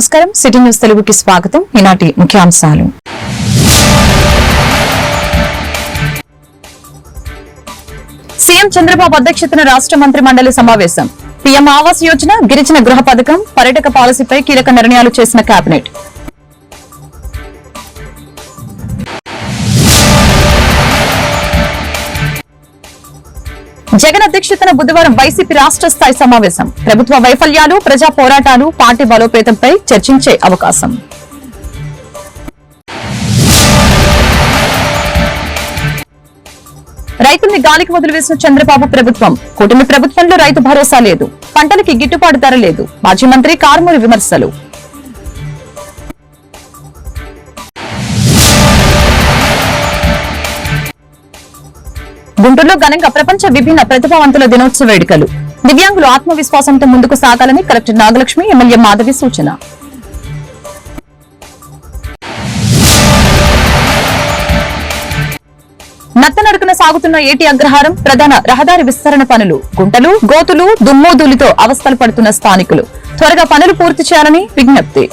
నమస్కారం city news తెలుగుకి స్వాగతం. ఈనాటి ముఖ్యాంశాలు. సీఎం చంద్రబాబు అధ్యక్షతన రాష్ట్ర మంత్రి మండలి సమావేశం. పీఎం ఆవాస్ యోజన, గిరిజన గృహ పథకం, పర్యాటక పాలసీపై కీలక నిర్ణయాలు చేసిన కేబినెట్. జగన్ అధ్యక్షతన బుధవారం వైసీపీ రాష్ట్ర స్థాయి సమావేశం. ప్రభుత్వ వైఫల్యాలు, ప్రజా పోరాటాలు, పార్టీ బలోపేతంపై చర్చించే అవకాశం. రైతుల్ని గాలికి వదిలివేసిన చంద్రబాబు ప్రభుత్వం. కూటమి ప్రభుత్వంలో రైతు భరోసా లేదు, పంటలకి గిట్టుబాటు ధర లేదు. మాజీ మంత్రి కారుమూరి విమర్శలు. గుంటూరులో ఘనంగా ప్రపంచ విభిన్న ప్రతిభావంతుల దినోత్సవ వేడుకలు. దివ్యాంగులు ఆత్మవిశ్వాసంతో ముందుకు సాగాలని కలెక్టర్ నాగలక్ష్మి, ఎమ్మెల్యే మాధవి సూచన. నత్తనడకన సాగుతున్న ఏటీ అగ్రహారం, ప్రధాన రహదారి విస్తరణ పనులు. గుంటలు, గోతులు, దుమ్మోదూలితో అవస్థలు పడుతున్న స్థానికులు. త్వరగా పనులు పూర్తి చేయాలని విజ్ఞప్తి.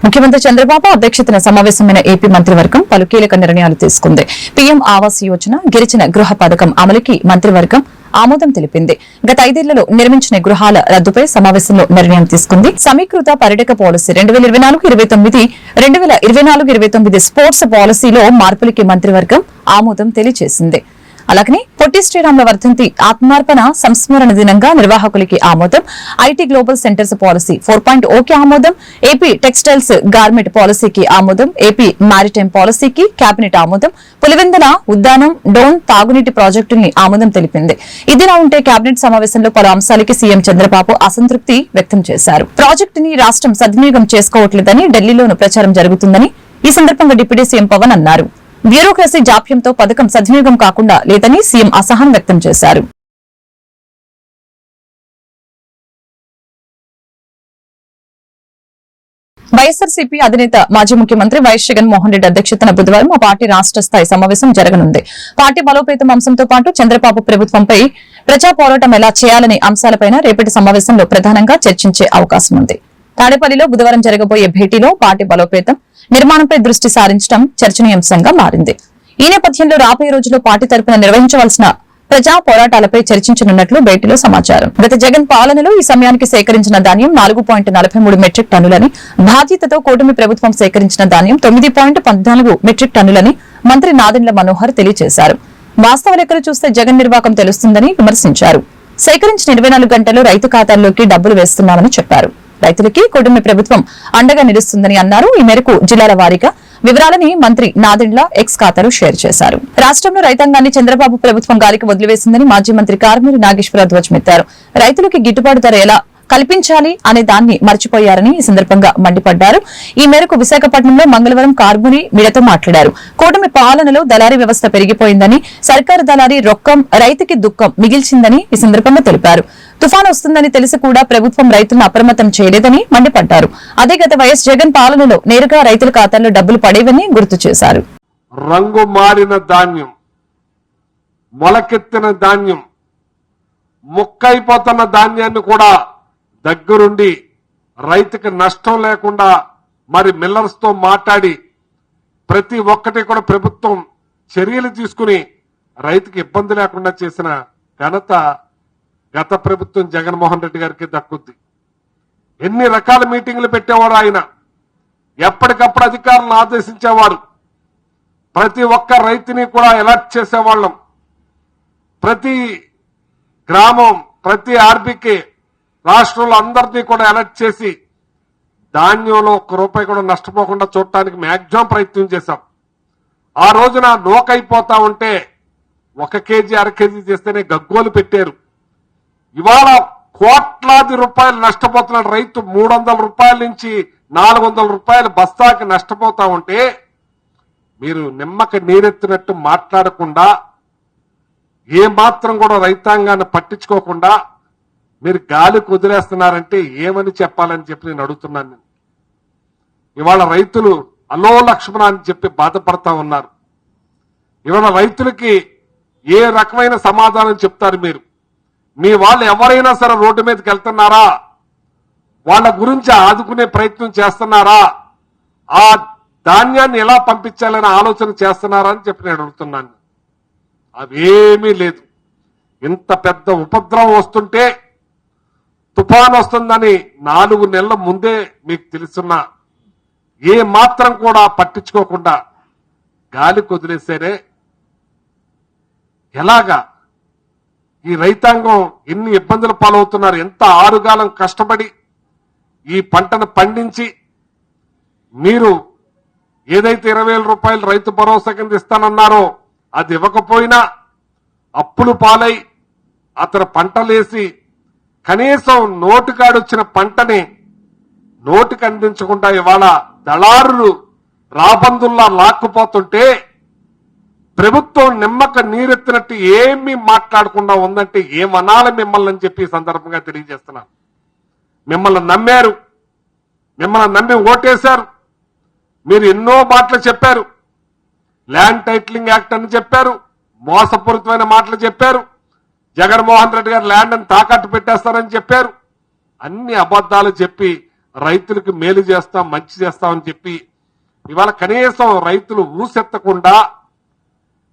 ముఖ్యమంత్రి చంద్రబాబు అధ్యక్షతన సమావేశమైన ఏపీ మంత్రివర్గం పలు కీలక నిర్ణయాలు తీసుకుంది. పీఎం ఆవాస్ యోజన, గిరిజన గృహ పథకం అమలుకి మంత్రివర్గం ఆమోదం తెలిపింది. గత 5 ఏళ్లలో నిర్మించిన గృహాల రద్దుపై సమావేశంలో నిర్ణయం తీసుకుంది. సమీకృత పర్యాటక పాలసీ 2024-29, 2024-29 స్పోర్ట్స్ పాలసీలో మార్పులకి మంత్రివర్గం ఆమోదం తెలియజేసింది. అలాగనే పొట్టి శ్రీరాముల వర్ధంతి ఆత్మార్పణ సంస్మరణ దినంగా నిర్వాహకులకి ఆమోదం. ఐటీ గ్లోబల్ సెంటర్స్ పాలసీ 4.0కి ఆమోదం. ఏపీ టెక్స్టైల్స్ గార్మెంట్ పాలసీకి ఆమోదం. ఏపీ మారిటైమ్ పాలసీకి కేబినెట్ ఆమోదం. పులివెందన ఉద్యానం డోన్ తాగునీటి ప్రాజెక్టుని ఆమోదం తెలిపింది. ఇదిలా ఉంటే కేబినెట్ సమావేశంలో పలు అంశాలకి సీఎం చంద్రబాబు అసంతృప్తి వ్యక్తం చేశారు. ప్రాజెక్టుని రాష్ట్రం సద్వినియోగం చేసుకోవట్లేదని ఢిల్లీలోనూ ప్రచారం జరుగుతుందని ఈ సందర్భంగా డిప్యూటీ సీఎం పవన్ అన్నారు. బ్యూరోక్రసీ జాప్యంతో పథకం సద్వినియోగం కాకుండా లేదని సీఎం అసహనం వ్యక్తం చేశారు. వైఎస్ఆర్సీపీ అధినేత మాజీ ముఖ్యమంత్రి వైఎస్ జగన్మోహన్ రెడ్డి అధ్యక్షతన బుధవారం ఆ పార్టీ రాష్ట్ర స్థాయి సమావేశం జరగనుంది. పార్టీ బలోపేతం అంశంతో పాటు చంద్రబాబు ప్రభుత్వంపై ప్రజా పోరాటం ఎలా చేయాలనే అంశాలపై రేపటి సమావేశంలో ప్రధానంగా చర్చించే అవకాశం ఉంది. తాడేపల్లిలో బుధవారం జరగబోయే భేటీలో పార్టీ బలోపేతం, నిర్మాణంపై దృష్టి సారించడం చర్చనీయాంశంగా మారింది. ఈ నేపథ్యంలో రాబోయే రోజుల్లో పార్టీ తరపున నిర్వహించవలసిన ప్రజా పోరాటాలపై చర్చించనున్నట్లు భేటీలో సమాచారం. గత జగన్ పాలనలో ఈ సమయానికి సేకరించిన ధాన్యం 4.43 మెట్రిక్ టన్నులని, బాధ్యతతో కూటమి ప్రభుత్వం సేకరించిన ధాన్యం 9.14 మెట్రిక్ టన్నులని మంత్రి నాదెండ్ల మనోహర్ తెలియజేశారు. వాస్తవ లెక్కలు చూస్తే జగన్ నిర్వాకం తెలుస్తుందని విమర్శించారు. సేకరించిన 24 గంటల్లో రైతు ఖాతాల్లోకి డబ్బులు వేస్తున్నామని చెప్పారు. రైతులకి కూటమి ప్రభుత్వం అండగా నిలుస్తుందని అన్నారు. ఈ మేరకు జిల్లాల వారీగా వివరాలని మంత్రి నాదెండ్ల ఎక్స్ ఖాతాలో షేర్ చేశారు. రాష్ట్రంలో రైతాంగాన్ని చంద్రబాబు ప్రభుత్వం గాలికి వదిలివేసిందని మాజీ మంత్రి కారుమూరి నాగేశ్వరరావు ధ్వజమెత్తారు. రైతులకి గిట్టుబాటు ధర ఎలా కల్పించాలి అనే దాన్ని మర్చిపోయారని ఈ సందర్భంగా మండిపడ్డారు. ఈ మేరకు విశాఖపట్నంలో మంగళవారం కారుమూరి మీడియాతో మాట్లాడారు. కూటమి పాలనలో దళారీ వ్యవస్థ పెరిగిపోయిందని, సర్కారు దళారీ రొక్కం రైతుకి దుఃఖం మిగిల్చిందని ఈ సందర్భంగా తెలిపారు. తుఫాను వస్తుందని తెలిసి కూడా ప్రభుత్వం రైతులను అప్రమత్తం చేయలేదని మండిపడ్డారు. అదే గత వైఎస్ జగన్ పాలనలో నేరుగా రైతుల ఖాతాల్లో డబ్బులు పడేవని గుర్తు చేశారు. రంగు మారిన ధాన్యం, మొలకెత్తిన ధాన్యం, ముక్కైపోతున్న ధాన్యాన్ని కూడా దగ్గరుండి రైతుకి నష్టం లేకుండా మరి మిల్లర్స్ తో మాట్లాడి ప్రతి ఒక్కటి కూడా ప్రభుత్వం చర్యలు తీసుకుని రైతుకి ఇబ్బంది లేకుండా చేసిన ఘనత గత ప్రభుత్వం జగన్మోహన్ రెడ్డి గారికి దక్కుద్ది. ఎన్ని రకాల మీటింగ్లు పెట్టేవాడు ఆయన, ఎప్పటికప్పుడు అధికారులను ఆదేశించేవారు. ప్రతి ఒక్క రైతుని కూడా అలర్ట్ చేసేవాళ్ళం. ప్రతి గ్రామం, ప్రతి ఆర్బీకే రాష్ట్రంలో అందరినీ కూడా అలర్ట్ చేసి ధాన్యంలో ₹1 కూడా నష్టపోకుండా చూడటానికి మాక్సిమం ప్రయత్నం చేశాం. ఆ రోజున నోకైపోతా ఉంటే 1 కేజీ 1/2 కేజీ చేస్తేనే గగ్గోలు పెట్టారు. ఇవాళ కోట్లాది రూపాయలు నష్టపోతున్న రైతు 300 రూపాయల నుంచి 400 రూపాయలు బస్తాకి నష్టపోతా ఉంటే మీరు నిమ్మక నీరెత్తినట్టు మాట్లాడకుండా, ఏ మాత్రం కూడా రైతాంగాన్ని పట్టించుకోకుండా మీరు గాలికి వదిలేస్తున్నారంటే ఏమని చెప్పాలని చెప్పి నేను అడుగుతున్నాను. ఇవాళ రైతులు అలో లక్ష్మణ అని చెప్పి బాధపడతా ఉన్నారు. ఇవాళ రైతులకి ఏ రకమైన సమాధానం చెప్తారు మీరు? మీ వాళ్ళు ఎవరైనా సరే రోడ్డు మీదకి వెళ్తున్నారా? వాళ్ళ గురించి ఆదుకునే ప్రయత్నం చేస్తున్నారా, ఆ ధాన్యాన్ని ఎలా పంపించాలనే ఆలోచన చేస్తున్నారా అని చెప్పి నేను అడుగుతున్నాను. అవేమీ లేదు. ఇంత పెద్ద ఉపద్రవం వస్తుంటే, తుఫాన్ వస్తుందని 4 నెలల ముందే మీకు తెలుసున్నా ఏ మాత్రం కూడా పట్టించుకోకుండా గాలి వదిలేసారే. ఎలాగా ఈ రైతాంగం ఎన్ని ఇబ్బందుల పాలవుతున్నారు. ఎంత ఆరుగాలం కష్టపడి ఈ పంటను పండించి మీరు ఏదైతే 20,000 రూపాయలు రైతు భరోసా కింద ఇస్తానన్నారో అది ఇవ్వకపోయినా అప్పులు పాలై అతను పంటలేసి కనీసం నోటికాడొచ్చిన పంటని నోటికి అందించకుండా ఇవాళ దళారులు రాబందుల్లా లాక్కుపోతుంటే ప్రభుత్వం నిమ్మక నీరెత్తినట్టు ఏమీ మాట్లాడకుండా ఉందంటే ఏమనాలి మిమ్మల్ని అని చెప్పి ఈ సందర్భంగా తెలియజేస్తున్నాను. మిమ్మల్ని నమ్మారు, మిమ్మల్ని నమ్మి ఓటేశారు. మీరు ఎన్నో మాటలు చెప్పారు. ల్యాండ్ టైటిలింగ్ యాక్ట్ అని చెప్పారు, మోసపూరితమైన మాటలు చెప్పారు. జగన్మోహన్ రెడ్డి గారు ల్యాండ్ అని తాకట్టు పెట్టేస్తారని చెప్పారు. అన్ని అబద్దాలు చెప్పి రైతులకు మేలు చేస్తాం, మంచి చేస్తామని చెప్పి ఇవాళ కనీసం రైతులు ఊసెత్తకుండా,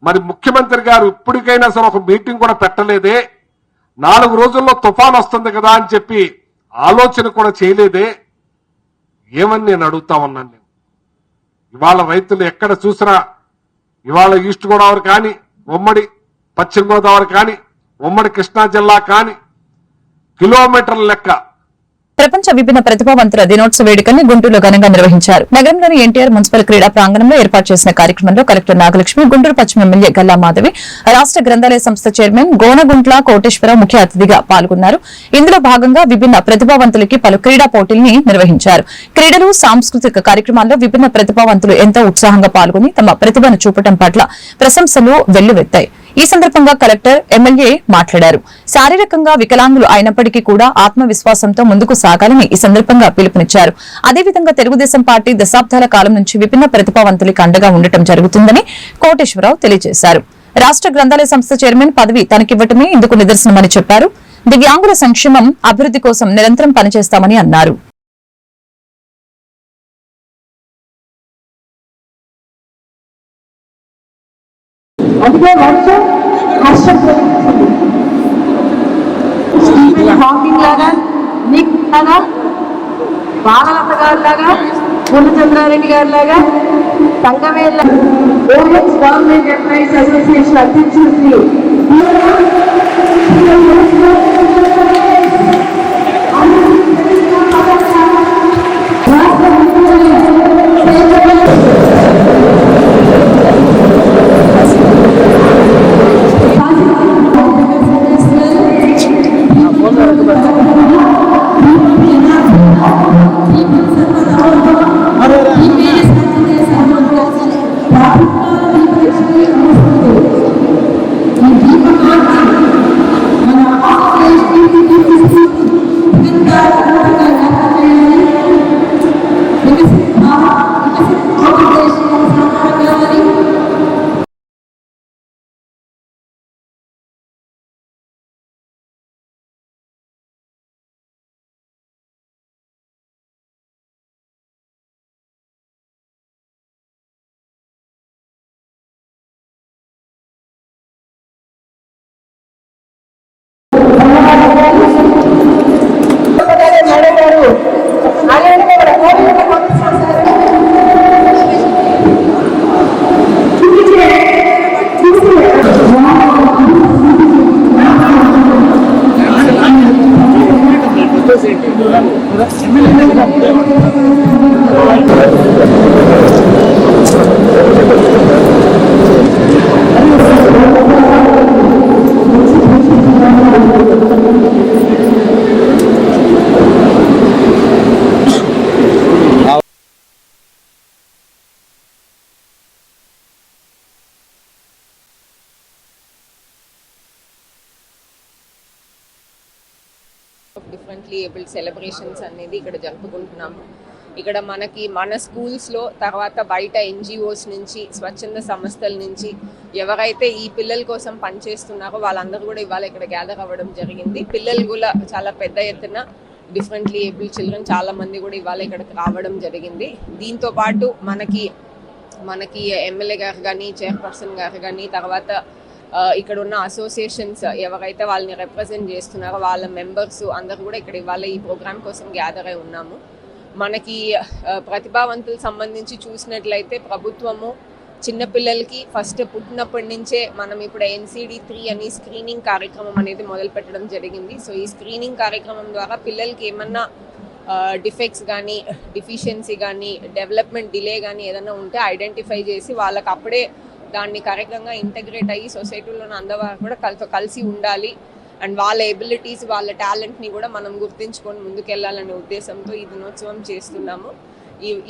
మరి ముఖ్యమంత్రి గారు ఇప్పటికైనా సరే ఒక మీటింగ్ కూడా పెట్టలేదే, 4 రోజుల్లో తుఫాన్ వస్తుంది కదా అని చెప్పి ఆలోచన కూడా చేయలేదే, ఏమని నేను అడుగుతా ఉన్నాను. నేను ఇవాళ రైతులు ఎక్కడ చూసినా ఇవాళ ఈస్ట్ గోదావరి కానీ, ఉమ్మడి పశ్చిమ గోదావరి కానీ, ఉమ్మడి కృష్ణా జిల్లా కానీ కిలోమీటర్ల లెక్క ప్రపంచ విభిన్న ప్రతిభావంతుల దినోత్సవ వేడుకల్ని గుంటూరులో ఘనంగా నిర్వహించారు. నగరంలోని ఎన్టీఆర్ మున్సిపల్ క్రీడా ప్రాంగణంలో ఏర్పాటు చేసిన కార్యక్రమంలో కలెక్టర్ నాగలక్ష్మి, గుంటూరు పశ్చిమ ఎమ్మెల్యే గల్లా మాధవి, రాష్ట గ్రంథాలయ సంస్థ చైర్మన్ గోనగుంట్ల కోటేశ్వరరావు ముఖ్య అతిథిగా పాల్గొన్నారు. ఇందులో భాగంగా విభిన్న ప్రతిభావంతులకి పలు క్రీడా పోటీల్ని నిర్వహించారు. క్రీడలు, సాంస్కృతిక కార్యక్రమాల్లో విభిన్న ప్రతిభావంతులు ఎంతో ఉత్సాహంగా పాల్గొని తమ ప్రతిభను చూపడం పట్ల ప్రశంసలు వెల్లువెత్తాయి. ఈ సందర్భంగా కలెక్టర్, ఎమ్మెల్యే మాట్లాడారు. శారీరకంగా వికలాంగులు అయినప్పటికీ కూడా ఆత్మవిశ్వాసంతో ముందుకు సాగాలని ఈ సందర్భంగా పిలుపునిచ్చారు. అదేవిధంగా తెలుగుదేశం పార్టీ దశాబ్దాల కాలం నుంచి విభిన్న ప్రతిభావంతులకు అండగా ఉండటం జరుగుతుందని కోటేశ్వరరావు తెలియజేశారు. రాష్ట గ్రంథాలయ సంస్థ చైర్మన్ పదవి తనకివ్వటమే ఇందుకు నిదర్శనమని చెప్పారు. దివ్యాంగుల సంక్షేమం, అభివృద్ది కోసం నిరంతరం పనిచేస్తామని అన్నారు. అందుకే వర్షం హర్షం కలిగిస్తుంది. స్టీఫెన్ హాకింగ్ లాగా, నిక్ లాగా, బాలలత గారి లాగా, పూర్ణచంద్రారెడ్డి గారి లాగా, సంగమేళ్ళ ఓఎస్ గవర్నమెంట్ ఎంప్లాయీస్ అసోసియేషన్ అధ్యక్షులు శ్రీ డిఫరెంట్లీ ఏబుల్డ్ సెలబ్రేషన్స్ అనేది ఇక్కడ జరుపుకుంటున్నాము. ఇక్కడ మనకి మన స్కూల్స్లో, తర్వాత బయట ఎన్జిఓస్ నుంచి, స్వచ్ఛంద సంస్థల నుంచి ఎవరైతే ఈ పిల్లల కోసం పనిచేస్తున్నారో వాళ్ళందరూ కూడా ఇవాళ ఇక్కడ గ్యాదర్ అవ్వడం జరిగింది. పిల్లలు కూడా చాలా పెద్ద ఎత్తున డిఫరెంట్లీ ఏబుల్ చిల్డ్రన్ చాలా మంది కూడా ఇవాళ ఇక్కడికి రావడం జరిగింది. దీంతో పాటు మనకి ఎమ్మెల్యే గారు కానీ, చైర్పర్సన్ గారు కానీ, తర్వాత ఇక్కడ ఉన్న అసోసియేషన్స్ ఎవరైతే వాళ్ళని రిప్రజెంట్ చేస్తున్నారో వాళ్ళ మెంబర్స్ అందరూ కూడా ఇక్కడ ఇవాళ ఈ ప్రోగ్రామ్ కోసం గ్యాదర్ అయి ఉన్నాము. మనకి ప్రతిభావంతులు సంబంధించి చూసినట్లయితే ప్రభుత్వము చిన్నపిల్లలకి ఫస్ట్ పుట్టినప్పటి నుంచే మనం ఇప్పుడు NCD-3 అని స్క్రీనింగ్ కార్యక్రమం అనేది మొదలు పెట్టడం జరిగింది. సో ఈ స్క్రీనింగ్ కార్యక్రమం ద్వారా పిల్లలకి ఏమన్నా డిఫెక్ట్స్ కానీ, డిఫిషియన్సీ కానీ, డెవలప్మెంట్ డిలే కానీ ఏదైనా ఉంటే ఐడెంటిఫై చేసి వాళ్ళకి అప్పుడే దాన్ని కరెక్ట్గా ఇంటగ్రేట్ అయ్యి సొసైటీలోని అందవారు కూడా కలిసి ఉండాలి అండ్ వాళ్ళ ఎబిలిటీస్, వాళ్ళ టాలెంట్ని కూడా మనం గుర్తించుకొని ముందుకెళ్ళాలనే ఉద్దేశంతో ఈ దినోత్సవం చేస్తున్నాము.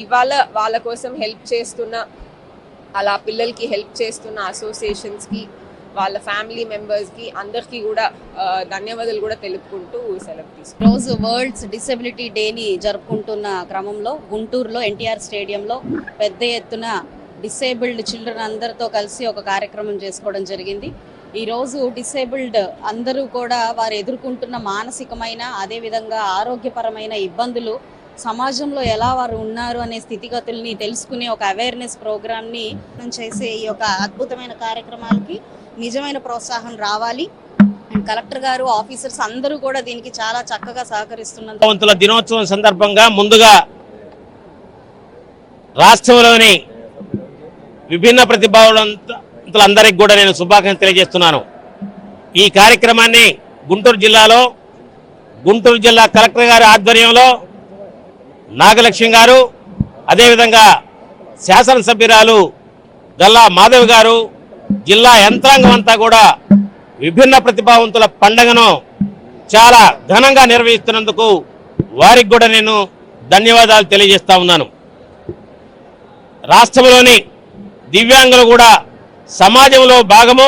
ఇవాళ వాళ్ళ కోసం హెల్ప్ చేస్తున్న, అలా పిల్లలకి హెల్ప్ చేస్తున్న అసోసియేషన్స్కి, వాళ్ళ ఫ్యామిలీ మెంబర్స్కి అందరికీ కూడా ధన్యవాదాలు కూడా తెలుపుకుంటూ సెలవు తీసుకుంటాం. రోజు వరల్డ్స్ డిసెబిలిటీ డేని జరుపుకుంటున్న క్రమంలో గుంటూరులో ఎన్టీఆర్ స్టేడియంలో పెద్ద ఎత్తున డిసేబుల్డ్ చిల్డ్రన్ అందరితో కలిసి ఒక కార్యక్రమం చేసుకోవడం జరిగింది. ఈరోజు డిసేబుల్డ్ అందరూ కూడా వారు ఎదుర్కొంటున్న మానసికమైన, అదేవిధంగా ఆరోగ్యపరమైన ఇబ్బందులు, సమాజంలో ఎలా వారు ఉన్నారు అనే స్థితిగతుల్ని తెలుసుకునే ఒక అవేర్నెస్ ప్రోగ్రామ్ని చేసే ఈ యొక్క అద్భుతమైన కార్యక్రమాలకి నిజమైన ప్రోత్సాహం రావాలి. అండ్ కలెక్టర్ గారు, ఆఫీసర్స్ అందరూ కూడా దీనికి చాలా చక్కగా సహకరిస్తున్నారు. దినోత్సవం సందర్భంగా ముందుగా రాష్ట్రంలోని విభిన్న ప్రతిభావంతులందరికీ కూడా నేను శుభాకాంక్షలు తెలియజేస్తున్నాను. ఈ కార్యక్రమాన్ని గుంటూరు జిల్లా కలెక్టర్ గారి ఆధ్వర్యంలో నాగలక్ష్మి గారు, అదేవిధంగా శాసనసభ్యురాలు గల్లా మాధవ్ గారు, జిల్లా యంత్రాంగం అంతా కూడా విభిన్న ప్రతిభావంతుల పండుగను చాలా ఘనంగా నిర్వహిస్తున్నందుకు వారికి కూడా నేను ధన్యవాదాలు తెలియజేస్తా ఉన్నాను. రాష్ట్రంలోని దివ్యాంగులు కూడా సమాజంలో భాగము,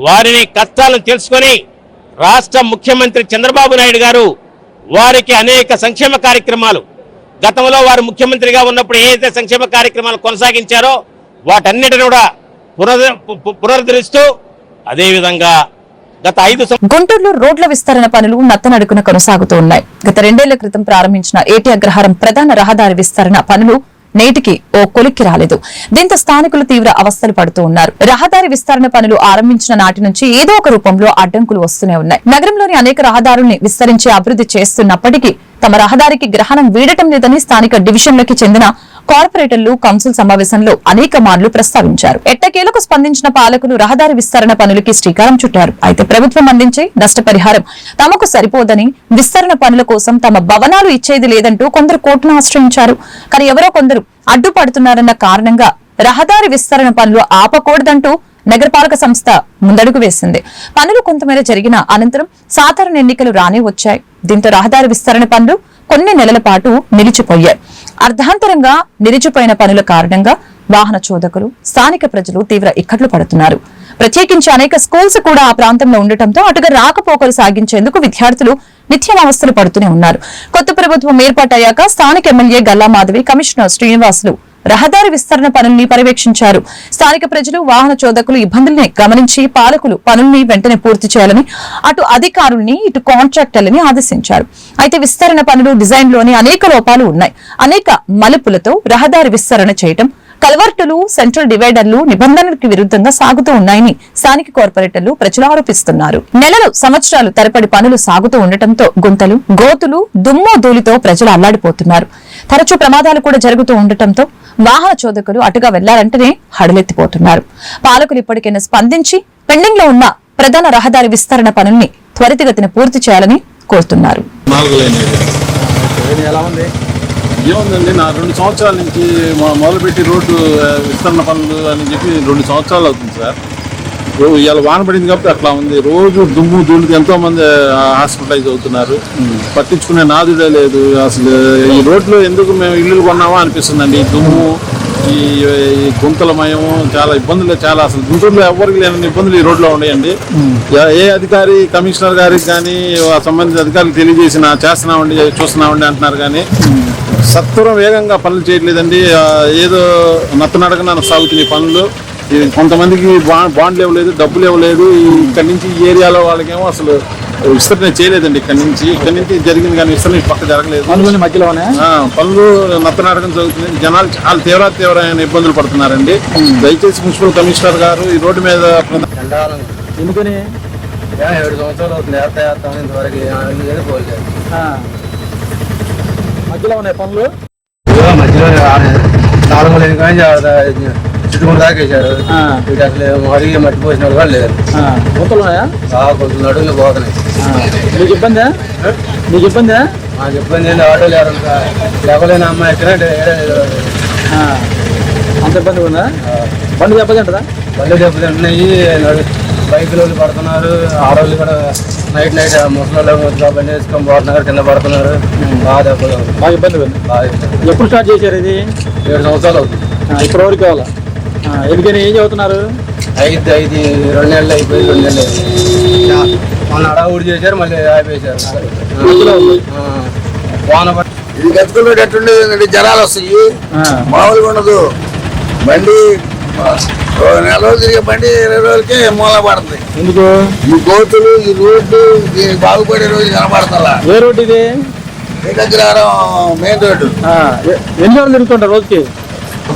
వారిని కష్టాలను తెలుసుకొని రాష్ట్ర ముఖ్యమంత్రి చంద్రబాబు నాయుడు గారు వారికి అనేక సంక్షేమ కార్యక్రమాలు, గతంలో వారు ముఖ్యమంత్రిగా ఉన్నప్పుడు ఏదైతే సంక్షేమ కార్యక్రమాలు కొనసాగించారో వాటన్నిటిని కూడా పునరుద్ధరిస్తూ, అదేవిధంగా గత 5 గుంటూరులో రోడ్ల విస్తరణ పనులు నత్తనడుకున కొనసాగుతూ ఉన్నాయి. గత 2 ఏళ్ల క్రితం ప్రారంభించిన ఏటి అగ్రహారం ప్రధాన రహదారి విస్తరణ పనులు నేటికి ఓ కొలిక్కి రాలేదు. దీంతో స్థానికులు తీవ్ర అవస్థలు పడుతూ ఉన్నారు. రహదారి విస్తరణ పనులు ఆరంభించిన నాటి నుంచి ఏదో ఒక రూపంలో అడ్డంకులు వస్తూనే ఉన్నాయి. నగరంలోని అనేక రహదారుల్ని విస్తరించి అభివృద్ధి చేస్తున్నప్పటికీ తమ రహదారికి గ్రహణం వీడటం లేదని స్థానిక డివిజన్లకి చెందిన కార్పొరేటర్లు కౌన్సిల్ సమావేశంలో అనేక మార్లు ప్రస్తావించారు. ఎట్టకేలకు స్పందించిన పాలకులు రహదారి విస్తరణ పనులకి శ్రీకారం చుట్టారు. అయితే ప్రభుత్వం అందించే నష్టపరిహారం తమకు సరిపోదని, విస్తరణ పనుల కోసం తమ భవనాలు ఇచ్చేది లేదంటూ కొందరు కోర్టును ఆశ్రయించారు. కానీ ఎవరో కొందరు అడ్డుపడుతున్నారన్న కారణంగా రహదారి విస్తరణ పనులు ఆపకూడదంటూ నగరపాలక సంస్థ ముందడుగు వేసింది. పనులు కొంతమేర జరిగిన అనంతరం సాధారణ ఎన్నికలు రానే వచ్చాయి. దీంతో రహదారి విస్తరణ పనులు కొన్ని నెలల పాటు నిలిచిపోయాయి. అర్ధాంతరంగా నిలిచిపోయిన పనుల కారణంగా వాహన చోదకులు, స్థానిక ప్రజలు తీవ్ర ఇక్కట్లు పడుతున్నారు. ప్రత్యేకించి అనేక స్కూల్స్ కూడా ఆ ప్రాంతంలో ఉండటంతో అటుగా రాకపోకలు సాగించేందుకు విద్యార్థులు నిత్యం అవస్థలు పడుతూనే ఉన్నారు. కొత్త ప్రభుత్వం ఏర్పాటయ్యాక స్థానిక ఎమ్మెల్యే గల్లా మాధవి, కమిషనర్ శ్రీనివాసులు రహదారి విస్తరణ పనుల్ని పర్యవేక్షించారు. స్థానిక ప్రజలు, వాహన చోదకులు ఇబ్బందుల్ని గమనించి పాలకులు పనుల్ని వెంటనే పూర్తి చేయాలని అటు అధికారుల్ని, ఇటు కాంట్రాక్టర్లని ఆదేశించారు. అయితే విస్తరణ పనులు డిజైన్ లోని అనేక లోపాలు ఉన్నాయి. అనేక మలుపులతో రహదారి విస్తరణ చేయటం, కల్వర్టులు, సెంట్రల్ డివైడర్లు నిబంధనలకు విరుద్ధంగా సాగుతూ ఉన్నాయని స్థానిక కార్పొరేటర్లు, ప్రజలు ఆరోపిస్తున్నారు. నెలలు, సంవత్సరాలు తరబడి పనులు సాగుతూ ఉండటంతో గుంతలు, గోతులు, దుమ్ము ధూళితో ప్రజలు అల్లాడిపోతున్నారు. తరచూ ప్రమాదాలు కూడా జరుగుతూ ఉండటంతో వాహన చోదకులు అటుగా వెళ్లాలంటేనే హడలెత్తిపోతున్నారు. పాలకులు ఇప్పటికైనా స్పందించి పెండింగ్ లో ఉన్న ప్రధాన రహదారి విస్తరణ పనుల్ని త్వరితగతిన పూర్తి చేయాలని కోరుతున్నారు. ఏముందండి, నా 2 సంవత్సరాల నుంచి మొదలుపెట్టి రోడ్డు విస్తరణ పనులు అని చెప్పి 2 సంవత్సరాలు అవుతుంది సార్. ఇవాళ వాన పడింది కాబట్టి అట్లా ఉంది. రోజు దుమ్ము ధూళికి ఎంతో మంది హాస్పిటలైజ్ అవుతున్నారు. పట్టించుకునే నాదుడే లేదు. అసలు ఈ రోడ్లో ఎందుకు మేము ఇల్లు కొన్నామా అనిపిస్తుందండి. ఈ దుమ్ము, ఈ గుంతలమయము, చాలా ఇబ్బందులు, చాలా అసలు గుంటూరులో ఎవరికి లేని ఇబ్బందులు ఈ రోడ్లో ఉన్నాయండి. ఏ అధికారి, కమిషనర్ గారికి కానీ సంబంధిత అధికారులకు తెలియజేసిన చేస్తున్నామండి, చూస్తున్నామండి అంటున్నారు కానీ సత్వరం వేగంగా పనులు చేయట్లేదండి. ఏదో నత్తనడకన సాగుతున్నాయి పనులు. కొంతమందికి బాండ్లు ఇవ్వలేదు, డబ్బులు ఇవ్వలేదు. ఇక్కడి నుంచి ఈ ఏరియాలో వాళ్ళకేమో అసలు విస్తరణ చేయలేదండి. ఇక్కడ నుంచి జరిగింది కానీ విస్తరణ ఇటు పక్క జరగలేదు. పనులు మధ్యలోనే పనులు నత్తనాటకం జరుగుతుంది. జనాలు చాలా తీవ్రమైన ఇబ్బందులు పడుతున్నారండి. దయచేసి మున్సిపల్ కమిషనర్ గారు ఈ రోడ్డు మీద ఎందుకని 7 సంవత్సరాలు అవుతుంది ఏర్తా ఇంతవరకు పోలేదు. మధ్యలో ఉన్నాయి పనులు, మధ్యలో 4 లేని కానీ చుట్టుకుంటూ దాకేశారు. ఇటు అసలు అడిగి మట్టి పోసిన వాళ్ళు కూడా లేరు. గుంతలు ఉన్నాయా? కొంచెం నడువులు పోతున్నాయి. నీకు ఇబ్బందా? మాకు ఇబ్బంది ఏంటి, ఆటోలు లేవలేని అమ్మాయి ఎక్కడ అంత ఇబ్బంది ఉందా? బండి దెబ్బతింటదా? బళ్ళు దెబ్బతింటున్నాయి. బైకులు పడుతున్నారు. ఆడవాళ్ళు కూడా నైట్ ముసలి బండి వేసుకొని పోతున్నారు, కింద పడుతున్నారు. బాగా దెబ్బలు, బాగా ఇబ్బంది ఉంది. ఎప్పుడు స్టార్ట్ చేశారు ఇది? 7 సంవత్సరాలు అవుతుంది. ఇప్పుడు వరకు కావాలా? ఎందుకని ఏం చదువుతున్నారు? 2 నెలలు అయిపోయి 2 నెలలు మొన్న అడవుడు చేశారు, మళ్ళీ ఆపేశారు. ఇది గతుకులు ఎట్టుండేది, జనాలు వస్తాయి, మామూలుగా ఉండదు. బండి 4 రోజులు తిరిగే బండి 20 రోజులకే మూల పడుతుంది. ఎందుకు? ఈ గోతులు, ఈ రోడ్డు దీనికి బాగుపడే రోజు కనబడతా. ఏ రోడ్డు ఇది? ఏకగ్రహారం మెయిన్ రోడ్డు. ఎన్ని రోజులు తిరుగుతుంటారు రోజుకి?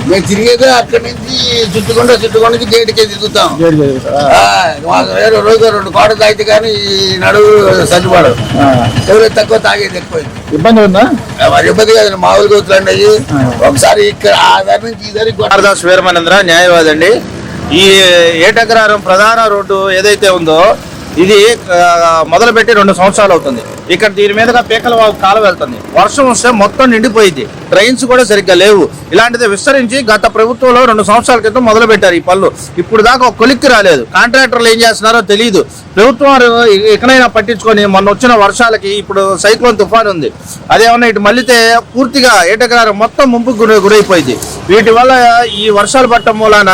మేము తిరిగేదే అక్కడి నుంచి చుట్టుకుండా గేటుకే తిరుగుతాం. మాకు వేరే రోజు 2 కోటలు తాగితే కానీ ఈ నడువు సరిపడదు. ఎవరైతే తక్కువ తాగేది ఎక్కువ. ఇబ్బంది ఉందా? మరి ఇబ్బంది కాదు, మామూలు గోతులు అండి. ఒకసారి ఇక్కడ ఆ దారి నుంచి ఈ దారి. దాస్ వీరమనేంద్ర, న్యాయవాది అండి. ఈ ఏటగ్రహారం ప్రధాన రోడ్డు ఏదైతే ఉందో ఇది మొదలుపెట్టి 2 సంవత్సరాలు అవుతుంది. ఇక్కడ దీని మీదుగా పీకల కాలం వెళ్తుంది. వర్షం వస్తే మొత్తం నిండిపోయింది. ట్రైన్స్ కూడా సరిగ్గా లేవు. ఇలాంటిది విస్తరించి గత ప్రభుత్వంలో 2 సంవత్సరాల క్రితం మొదలు పెట్టారు ఈ పనులు. ఇప్పుడు దాకా ఒక కొలిక్కి రాలేదు. కాంట్రాక్టర్లు ఏం చేస్తున్నారో తెలియదు. ప్రభుత్వం ఎక్కడైనా పట్టించుకొని మొన్న వచ్చిన వర్షాలకి ఇప్పుడు సైక్లోన్ తుఫాన్ ఉంది, అదేమన్నా ఇటు మళ్ళీతే పూర్తిగా ఏటగ్రహారం మొత్తం ముంపుకు గురైపోయింది. వీటి వల్ల ఈ వర్షాలు పట్టడం మూలాన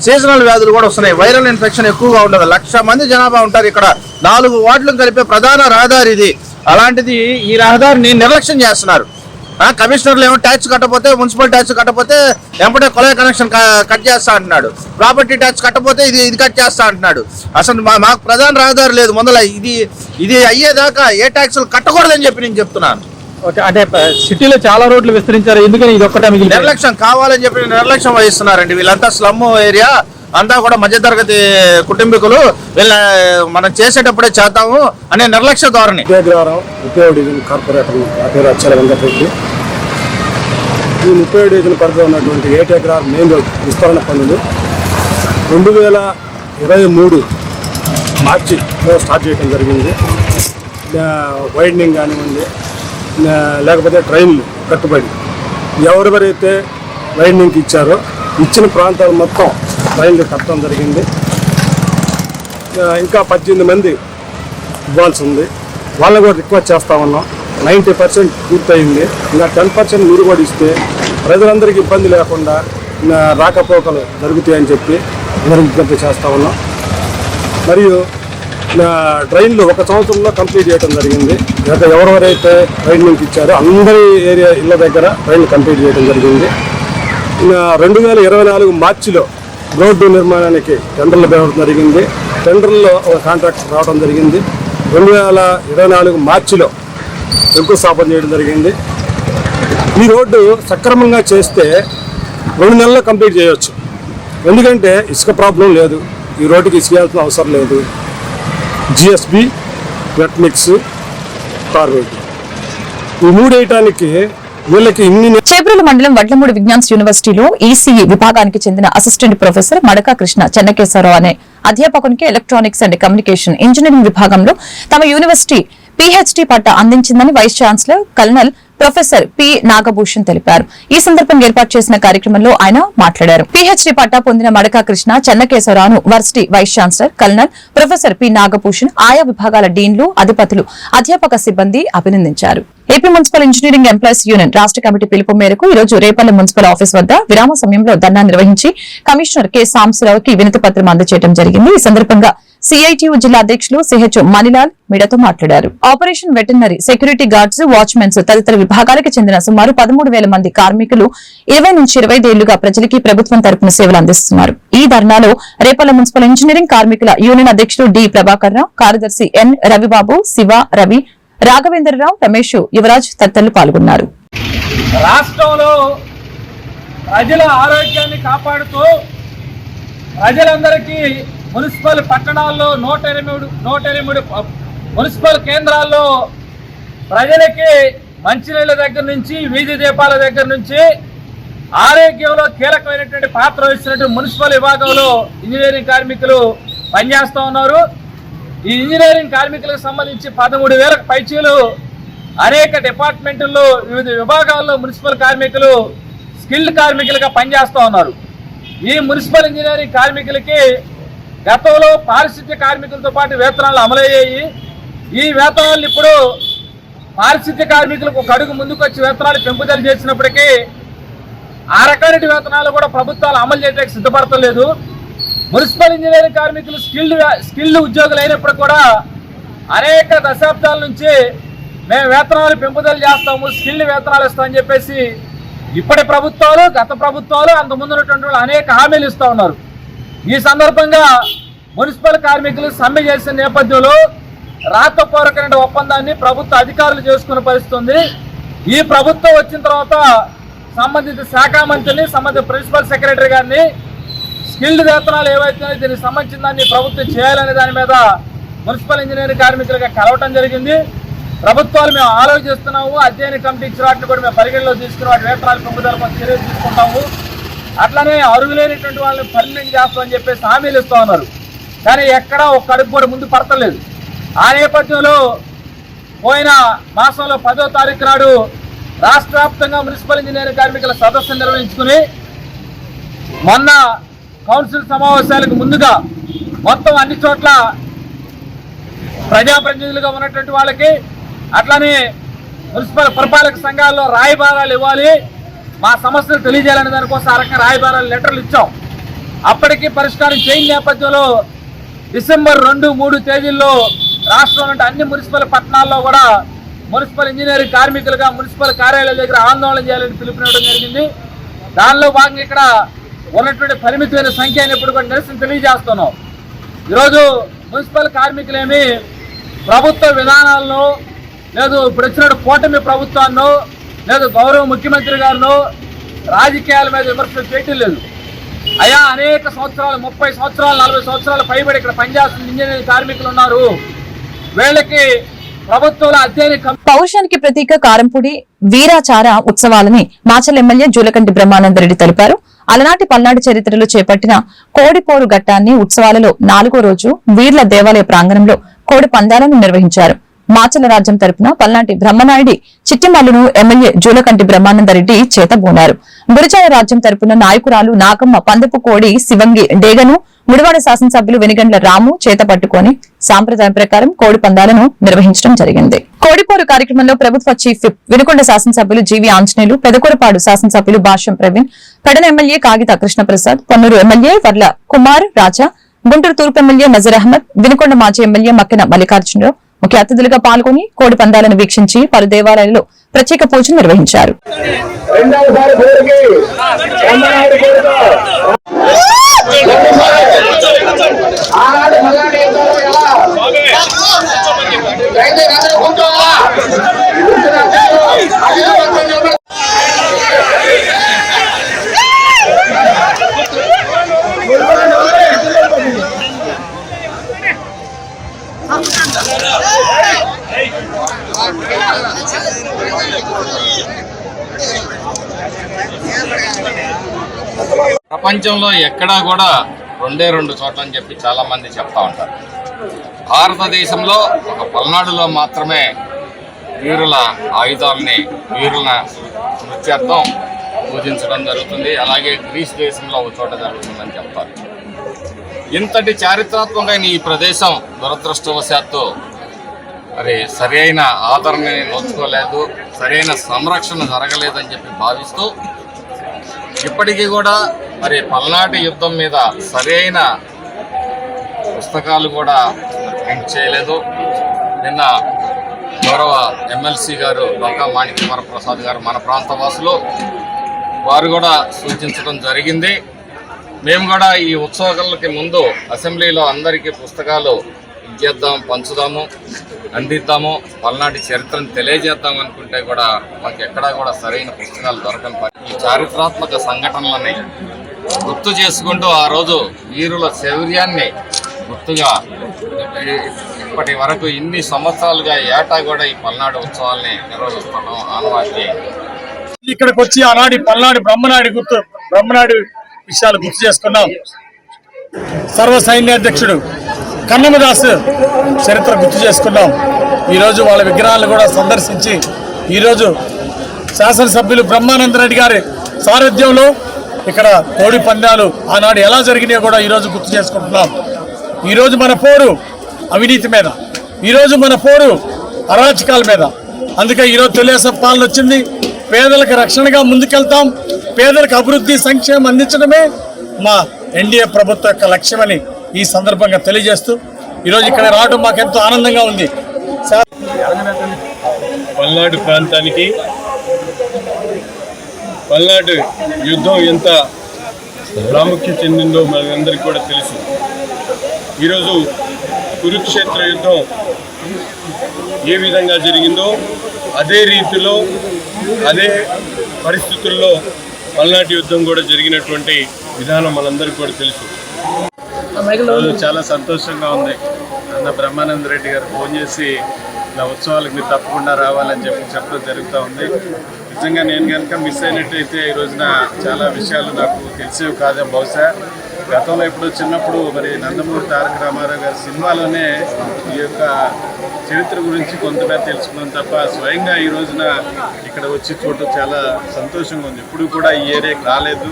సీజనల్ వ్యాధులు కూడా వస్తున్నాయి. వైరల్ ఇన్ఫెక్షన్ ఎక్కువగా ఉండదు. 1,00,000 మంది జనాభా ఉంటారు ఇక్కడ. 4 వార్డులను కలిపే ప్రధాన రహదారి ఇది. అలాంటిది ఈ రహదారిని నిర్లక్ష్యం చేస్తున్నారు. కమిషనర్లు ఏమో ట్యాక్స్ కట్టకపోతే, మున్సిపల్ ట్యాక్స్ కట్టకపోతే ఎంపటే కొలాయి కనెక్షన్ కట్ చేస్తా అంటున్నాడు. ప్రాపర్టీ ట్యాక్స్ కట్టకపోతే ఇది కట్ చేస్తా అంటున్నాడు. అసలు మాకు ప్రధాన రహదారి లేదు. ముందర ఇది అయ్యేదాకా ఏ ట్యాక్సులు కట్టకూడదని చెప్పి నేను చెప్తున్నాను. అంటే సిటీలో చాలా రోడ్లు విస్తరించారు, ఎందుకని ఇది ఒక్కటే మిగిలింది? నిర్లక్ష్యం కావాలని చెప్పి నిర్లక్ష్యం వహిస్తున్నారండి. వీళ్ళంతా స్లమ్ ఏరియా, అంతా కూడా మధ్యతరగతి కుటుంబీకులు. వీళ్ళ మనం చేసేటప్పుడే చేద్దాము అనే నిర్లక్ష్య ధోరణి. కార్పొరేటర్ అచ్చల వెంకటరెడ్డి. ఈ 37 డివిజన్ పరిధిలో ఉన్నటువంటి ఏటగ్రహారం మెయిన్ రోడ్ విస్తరణ పనులు 2023 మార్చిలో స్టార్ట్ చేయడం జరిగింది. వైడనింగ్ కానివ్వండి, లేకపోతే ట్రైన్లు కట్టుబడి ఎవరెవరైతే వైడనింగ్కి ఇచ్చారో ఇచ్చిన ప్రాంతాలు మొత్తం ట్రైన్లు కట్టడం జరిగింది. ఇంకా 18 మంది ఇవ్వాల్సి ఉంది. వాళ్ళని కూడా రిక్వెస్ట్ చేస్తా ఉన్నాం. 90% పూర్తయింది. ఇంకా 10% మీరు కూడా ఇస్తే ప్రజలందరికీ ఇబ్బంది లేకుండా రాకపోకలు జరుగుతాయని చెప్పి అందరం విజ్ఞప్తి చేస్తా ఉన్నాం. మరియు ట్రైన్లు 1 సంవత్సరంలో కంప్లీట్ చేయడం జరిగింది. ఎవరెవరైతే ట్రైనింగ్ ఇచ్చారో అందరి ఏరియా ఇళ్ళ దగ్గర ట్రైన్లు కంప్లీట్ చేయడం జరిగింది. 2024 మార్చిలో రోడ్డు నిర్మాణానికి టెండర్లు పెట్టడం జరిగింది. టెండర్లో ఒక కాంట్రాక్ట్ రావడం జరిగింది. 2024 మార్చిలో శంకుస్థాపన చేయడం జరిగింది. ఈ రోడ్డు సక్రమంగా చేస్తే 2 నెలల్లో కంప్లీట్ చేయవచ్చు. ఎందుకంటే ఇసుక ప్రాబ్లం లేదు, ఈ రోడ్డుకి ఇసుక అవసరం లేదు. GSB, wet mix, tar road ఈ 3 వేయటానికి వీళ్ళకి చేబ్రోలు మండలం వడ్లమూడి విజ్ఞాన్స్ యూనివర్సిటీలో ఈసీఈ విభాగానికి చెందిన అసిస్టెంట్ ప్రొఫెసర్ మడకా కృష్ణ చెన్నకేశ్వరరావు అనే అధ్యాపకునికి ఎలక్ట్రానిక్స్ అండ్ కమ్యూనికేషన్ ఇంజనీరింగ్ విభాగంలో తమ యూనివర్సిటీ పీహెచ్డీ పట్టా అందించిందని vice chancellor colonel professor P Nagabhushan తెలిపారు. ఈ సందర్భంగా ఏర్పాటు చేసిన కార్యక్రమంలో ఆయన మాట్లాడారు. పీహెచ్డీ పట్టా పొందిన మడకా Krishna చెన్నకేశ్వరరావును varsity vice chancellor colonel professor P Nagabhushan, ఆయా విభాగాల డీన్లు, అధిపతులు, అధ్యాపక సిబ్బంది అభినందించారు. AP municipal engineering employees union రాష్ట్ర కమిటీ పిలుపు మేరకు ఈ రోజు రేపల్లె మున్సిపల్ ఆఫీస్ వద్ద విరామ సమయంలో ధర్నా నిర్వహించి కమిషనర్ కె సాంబశివరావుకి వినతి పత్రం అందజేయడం జరిగింది. ఈ సందర్భంగా సిఐటియు జిల్లా అధ్యక్షులు సిహెచ్ మణిలాల్ మీడియాతో మాట్లాడారు. Operation veterinary, security guards, watchmens తదితర విభాగాలకు చెందిన సుమారు 13,000 మంది కార్మికులు 20 నుంచి 25 ఏళ్లుగా ప్రజలకి ప్రభుత్వం తరపున సేవలు అందిస్తున్నారు. ఈ ధర్నాలో రేపల్లె మున్సిపల్ ఇంజనీరింగ్ కార్మికుల యూనియన్ అధ్యక్షులు డి ప్రభాకర్ రావు, కార్యదర్శి ఎన్ రవిబాబు, శివ, రవి, రాఘవేంద్రరావు, రమేష్, యువరాజ్ తదితరులు పాల్గొన్నారు. రాష్ట్రంలో ప్రజల ఆరోగ్యాన్ని కాపాడుతూ ప్రజలందరికీ మున్సిపల్ పట్టణాల్లో 183 మున్సిపల్ కేంద్రాల్లో ప్రజలకి మంచినీళ్ళ దగ్గర నుంచి వీధి దీపాల దగ్గర నుంచి ఆరోగ్యంలో కీలకమైనటువంటి పాత్ర వహిస్తున్నటువంటి మున్సిపల్ విభాగంలో ఇంజనీరింగ్ కార్మికులు పనిచేస్తూ ఉన్నారు. ఈ ఇంజనీరింగ్ కార్మికులకు సంబంధించి 13,000 పైచీలు అనేక డిపార్ట్మెంట్ల్లో వివిధ విభాగాల్లో మున్సిపల్ కార్మికులు స్కిల్డ్ కార్మికులుగా పనిచేస్తూ ఉన్నారు. ఈ మున్సిపల్ ఇంజనీరింగ్ కార్మికులకి గతంలో పారిశుద్ధ్య కార్మికులతో పాటు వేతనాలు అమలయ్యాయి. ఈ వేతనాలు ఇప్పుడు పారిశుద్ధ్య కార్మికులకు ఒక అడుగు ముందుకు వచ్చి వేతనాలు పెంపుదల చేసినప్పటికీ ఆ రకమైన వేతనాలు కూడా ప్రభుత్వాలు అమలు చేయడానికి సిద్ధపడతలేదు. మున్సిపల్ ఇంజనీరింగ్ కార్మికులు స్కిల్డ్ ఉద్యోగులు అయినప్పుడు కూడా అనేక దశాబ్దాల నుంచి మేము వేతనాలు పెంపుదల చేస్తాము, స్కిల్డ్ వేతనాలు ఇస్తామని చెప్పేసి ఇప్పటి ప్రభుత్వాలు, గత ప్రభుత్వాలు, అంతకుముందు ఉన్నటువంటి అనేక హామీలు ఇస్తూ ఉన్నారు. ఈ సందర్భంగా మున్సిపల్ కార్మికులు సమ్మె చేసిన నేపథ్యంలో రాతపూర్వకమైన ఒప్పందాన్ని ప్రభుత్వ అధికారులు చేసుకునే పరిస్థితి ఉంది. ఈ ప్రభుత్వం వచ్చిన తర్వాత సంబంధిత శాఖ మంత్రిని, సంబంధిత ప్రిన్సిపల్ సెక్రటరీ గారిని స్కిల్డ్ వేతనాలు ఏవైతే దీనికి సంబంధించిన దాన్ని ప్రభుత్వం చేయాలనే దాని మీద మున్సిపల్ ఇంజనీరింగ్ కార్మికులుగా కలవటం జరిగింది. ప్రభుత్వాలు మేము ఆలోచిస్తున్నాము, అధ్యయన కమిటీ ఇచ్చిన వాటిని కూడా మేము పరిగణలో తీసుకుని వాటి వేతనాలు పెంపుదల చర్యలు తీసుకుంటాము, అట్లనే అర్హులైనటువంటి వాళ్ళని పర్మనెంట్ చేస్తామని చెప్పేసి హామీలు ఇస్తూ ఉన్నారు. కానీ ఎక్కడా ఒక్క అడుగు కూడా ముందు పడతలేదు. ఆ నేపథ్యంలో పోయిన మాసంలో 10వ తారీఖు నాడు రాష్ట్ర వ్యాప్తంగా మున్సిపల్ ఇంజనీరింగ్ కార్మికుల సదస్సు నిర్వహించుకుని మొన్న కౌన్సిల్ సమావేశాలకు ముందుగా మొత్తం అన్ని చోట్ల ప్రజాప్రతినిధులుగా ఉన్నటువంటి వాళ్ళకి, అట్లనే మున్సిపల్ పురపాలక సంఘాల్లో రాయబారాలు ఇవ్వాలి, మా సమస్యలు తెలియజేయాలనే దానికోసం ఆ రకంగా రాయబారాలు లెటర్లు ఇచ్చాం. అప్పటికీ పరిష్కారం చేయని నేపథ్యంలో డిసెంబర్ 2, 3 తేదీల్లో రాష్ట్రంలో అన్ని మున్సిపల్ పట్టణాల్లో కూడా మున్సిపల్ ఇంజనీరింగ్ కార్మికులుగా మున్సిపల్ కార్యాలయాల దగ్గర ఆందోళన చేయాలని పిలుపునివ్వడం జరిగింది. దానిలో భాగంగా ఇక్కడ ఉన్నటువంటి పరిమితమైన సంఖ్య అయినప్పుడు కూడా నిరసన తెలియజేస్తున్నాం. ఈరోజు మున్సిపల్ కార్మికులేమి ప్రభుత్వ విధానాలను, లేదు ఇప్పుడు వచ్చిన కూటమి ప్రభుత్వాన్ని, లేదు గౌరవ ముఖ్యమంత్రి గారిను రాజకీయాల మీద విమర్శలు చేయటం లేదు. అయా అనేక సంవత్సరాలు, 30 సంవత్సరాలు, 40 సంవత్సరాలు పైబడి ఇక్కడ పనిచేస్తున్న ఇంజనీరింగ్ కార్మికులు ఉన్నారు. వీళ్ళకి ప్రభుత్వంలో అధ్యయన పౌరుషానికి ప్రతీక కారంపూడి వీరాచార ఉత్సవాలని మాచల్ ఎమ్మెల్యే జూలకంటి బ్రహ్మానందరెడ్డి తెలిపారు. అలనాటి పల్నాడు చరిత్రలో చేపట్టిన కోడిపోరు ఘట్టాన్ని ఉత్సవాలలో 4వ రోజు వీర్ల దేవాలయ ప్రాంగణంలో కోడి పందాలను నిర్వహించారు. మాచల రాజ్యం తరపున పల్నాటి బ్రహ్మనాయుడి చిట్టిమల్లును ఎమ్మెల్యే జూలకంటి బ్రహ్మానందరెడ్డి చేతబూనారు. గురిజాల రాజ్యం తరపున నాయకురాలు నాగమ్మ పందపు కోడి శివంగి డేగను ముడివాడ శాసనసభ్యులు వెనిగండ్ల రాము చేత పట్టుకుని సాంప్రదాయం ప్రకారం కోడి పందాలను నిర్వహించడం జరిగింది. కోడిపోరు కార్యక్రమంలో ప్రభుత్వ చీఫ్ విప్ వినుకొండ శాసనసభ్యులు జీవి ఆంజనేయులు, పెదకూరపాడు శాసనసభ్యులు భాష్యం ప్రవీణ్, పెడన ఎమ్మెల్యే కాగిత కృష్ణప్రసాద్, పొన్నూరు ఎమ్మెల్యే వర్ల కుమార్ రాజా, గుంటూరు తూర్పు ఎమ్మెల్యే నజర్ అహ్మద్, వినుకొండ మాజీ ఎమ్మెల్యే మక్కెన మల్లికార్జునరావు ముఖ్య అతిథులుగా పాల్గొని కోడి పందాలను వీక్షించి పలు దేవాలయాల్లో ప్రత్యేక పూజలు నిర్వహించారు. ప్రపంచంలో ఎక్కడా కూడా 2 చోట్ల అని చెప్పి చాలా మంది చెప్తా ఉంటారు. భారతదేశంలో ఒక పల్నాడులో మాత్రమే వీరుల ఆయుధాలని, వీరుల నృత్యార్థం పూజించడం జరుగుతుంది. అలాగే గ్రీస్ దేశంలో ఒక చోట జరుగుతుందని చెప్తారు. ఇంతటి చారిత్రాత్మకమైన ఈ ప్రదేశం దురదృష్టవశాత్తు మరి సరైన ఆదరణని నోచుకోలేదు, సరైన సంరక్షణ జరగలేదని చెప్పి భావిస్తూ ఇప్పటికీ కూడా మరి పల్నాటి యుద్ధం మీద సరైన పుస్తకాలు కూడా ప్రింట్ చేయలేదు. నిన్న గౌరవ ఎమ్మెల్సీ గారు డొక్కా మాణిక్యవర ప్రసాద్ గారు మన ప్రాంత వాసులు వారు కూడా సూచించడం జరిగింది. మేము కూడా ఈ ఉత్సవాలకి ముందు అసెంబ్లీలో అందరికీ పుస్తకాలు ఇచ్చేద్దాం, పంచుదాము, అందిద్దాము, పల్నాటి చరిత్రను తెలియజేద్దాం అనుకుంటే కూడా మాకు ఎక్కడా కూడా సరైన పుస్తకాలు దొరకని ఈ చారిత్రాత్మక సంఘటనలని గుర్తు చేసుకుంటూ ఆ రోజు వీరుల శౌర్యాన్ని గుర్తుగా ఇప్పటి వరకు ఇన్ని సంవత్సరాలుగా ఏటా కూడా ఈ పల్నాడు ఉత్సవాల్ని నిర్వహిస్తున్నాం. ఆనవాయితీ ఇక్కడికి వచ్చి ఆనాటి పల్నాడు బ్రహ్మనాడు విషయాలు గుర్తు చేసుకున్నాం. సర్వ సైన్యాధ్యక్షుడు కన్నమదాసు చరిత్ర గుర్తు చేసుకున్నాం. ఈరోజు వాళ్ళ విగ్రహాలను కూడా సందర్శించి ఈరోజు శాసనసభ్యులు బ్రహ్మానందరెడ్డి గారి సారథ్యంలో ఇక్కడ కోడి పందాలు ఆనాడు ఎలా జరిగినాయో కూడా ఈరోజు గుర్తు చేసుకుంటున్నాం. ఈరోజు మన పోరు అవినీతి మీద, ఈరోజు మన పోరు అరాచకాల మీద. అందుకే ఈరోజు తెలుగుదేశం పాలన వచ్చింది. పేదలకు రక్షణగా ముందుకెళ్తాం, పేదలకు అభివృద్ధి సంక్షేమం అందించడమే మా ఎన్డీఏ ప్రభుత్వం యొక్క లక్ష్యమని ఈ సందర్భంగా తెలియజేస్తూ ఈరోజు ఇక్కడ రావడం మాకు ఎంతో ఆనందంగా ఉంది. పల్నాడు ప్రాంతానికి పల్నాడు యుద్ధం ఎంత ప్రాముఖ్యత చెందిందో మనందరికీ కూడా తెలుసు. ఈరోజు కురుక్షేత్ర యుద్ధం ఏ విధంగా జరిగిందో అదే రీతిలో అదే పరిస్థితుల్లో పల్నాటి యుద్ధం కూడా జరిగినటువంటి విధానం మనందరికీ కూడా తెలుసు. చాలా సంతోషంగా ఉంది. అన్న బ్రహ్మానందరెడ్డి గారు ఫోన్ చేసి ఇలా ఉత్సవాలకు మీరు తప్పకుండా రావాలని చెప్పడం జరుగుతూ ఉంది. నిజంగా నేను కనుక మిస్ అయినట్టయితే ఈ రోజున చాలా విషయాలు నాకు తెలిసేవి కాదే. బహుశా గతంలో ఇప్పుడు చిన్నప్పుడు మరి నందమూరి తారక రామారావు గారి సినిమాలోనే ఈ యొక్క చరిత్ర గురించి కొంతమేర తెలుసుకున్నాం తప్ప స్వయంగా ఈ రోజున ఇక్కడ వచ్చి చూడటం చాలా సంతోషంగా ఉంది. ఎప్పుడు కూడా ఈ ఏరియాకి రాలేదు.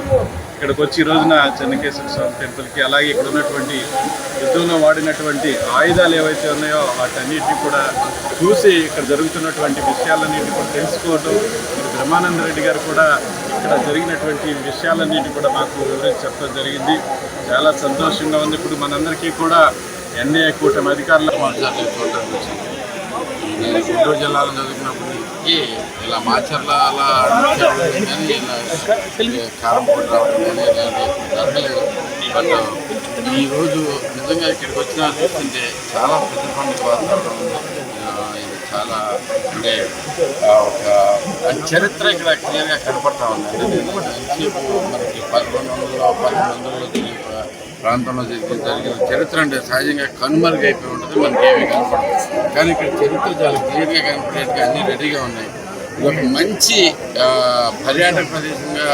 ఇక్కడికి వచ్చి ఈ రోజున చెన్నకేశ్వర స్వామి టెంపుల్కి, అలాగే ఇక్కడ ఉన్నటువంటి యుద్ధంలో వాడినటువంటి ఆయుధాలు ఏవైతే ఉన్నాయో వాటన్నిటిని కూడా చూసి ఇక్కడ జరుగుతున్నటువంటి విషయాలన్నింటినీ కూడా తెలుసుకోవటం, బ్రహ్మానందరెడ్డి గారు కూడా ఇక్కడ జరిగినటువంటి విషయాలన్నింటినీ కూడా మాకు వివరించి చెప్పడం జరిగింది. చాలా సంతోషంగా ఉంది. ఇప్పుడు మనందరికీ కూడా ఎన్డీఏ కూటమి అధికారులు గుంటూరు జిల్లాలో చదువుకున్నప్పటికీ ఇలా మాచర్ల అలా కానీ ఇలా కారంపూడి రావడం కానీ జరగలేదు. బట్ ఈరోజు నిజంగా ఇక్కడికి వచ్చినా చూస్తుంటే చాలా పెద్ద పండుగ వాతావరణం ఉంది. ఇది చాలా అంటే ఒక చరిత్ర ఇక్కడ క్లియర్గా కనపడతా ఉంది. ఎంతసేపు మనకి 1200 ప్రాంతంలో జరిగిన చరిత్ర అంటే సహజంగా కనుమరుగైపోయి ఉంటుంది, మనకి ఏమీ కనపడదు. కానీ ఇక్కడ చరిత్ర చాలా క్లియర్గా కనపడేట్టుగా అన్నీ రెడీగా ఉన్నాయి. ఇది ఒక మంచి పర్యాటక ప్రదేశంగా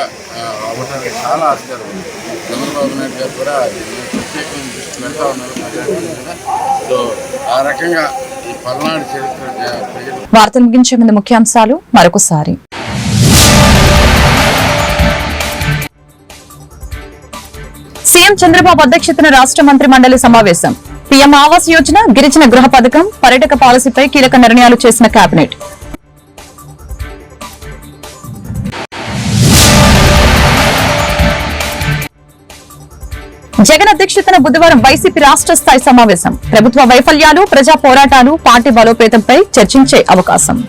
అవ్వడానికి చాలా ఆస్కారం ఉంది. చంద్రబాబు నాయుడు గారు కూడా ప్రత్యేకంగా దృష్టి పెడతా ఉన్నారు పర్యాటకం మీద. సో ఆ రకంగా ఈ పల్నాడు చరిత్ర ప్రజలు. వార్తలు ముగించే ముందు ముఖ్యాంశాలు మరొకసారి. సీఎం చంద్రబాబు అధ్యక్షతన రాష్ట్ర మంత్రి మండలి సమావేశం. పీఎం ఆవాస్ యోజన, గిరిజన గృహ పథకం, పర్యాటక పాలసీపై కీలక నిర్ణయాలు చేసిన కేబినెట్. జగన్ అధ్యక్షతన బుధవారం వైసీపీ రాష్ట్ర స్థాయి సమావేశం. ప్రభుత్వ వైఫల్యాలు, ప్రజా పోరాటాలు, పార్టీ బలోపేతంపై చర్చించే అవకాశం.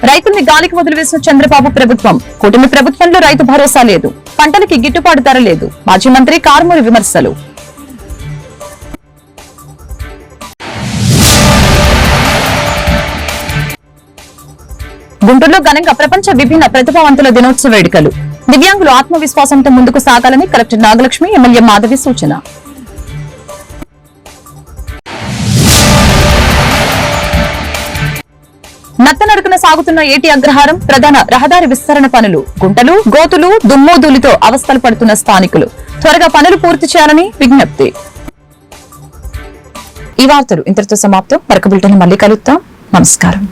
రైతుల్ని గాలికి వదిలివేసిన చంద్రబాబు ప్రభుత్వం. కూటమి ప్రభుత్వంలో రైతు భరోసా లేదు, పంటలకి గిట్టుబాటు ధర లేదు. మాజీ మంత్రి కారుమూరి విమర్శలు. గుంటూరులో ఘనంగా ప్రపంచ విభిన్న ప్రతిభావంతుల దినోత్సవ వేడుకలు. దివ్యాంగులు ఆత్మవిశ్వాసంతో ముందుకు సాగాలని కలెక్టర్ నాగలక్ష్మి, ఎమ్మెల్యే మాధవి సూచన. నత్తనడుకున సాగుతున్న ఏటి అగ్రహారం, ప్రధాన రహదారి విస్తరణ పనులు. గుంటలు, గోతులు, దుమ్మోదూలితో అవస్థలు పడుతున్న స్థానికులు. త్వరగా పనులు పూర్తి చేయాలని విజ్ఞప్తి. ఈ వార్తలు ఇంతటితో సమాప్తం. మరొక బులెటిన్ మళ్ళీ కలుద్దాం. నమస్కారం.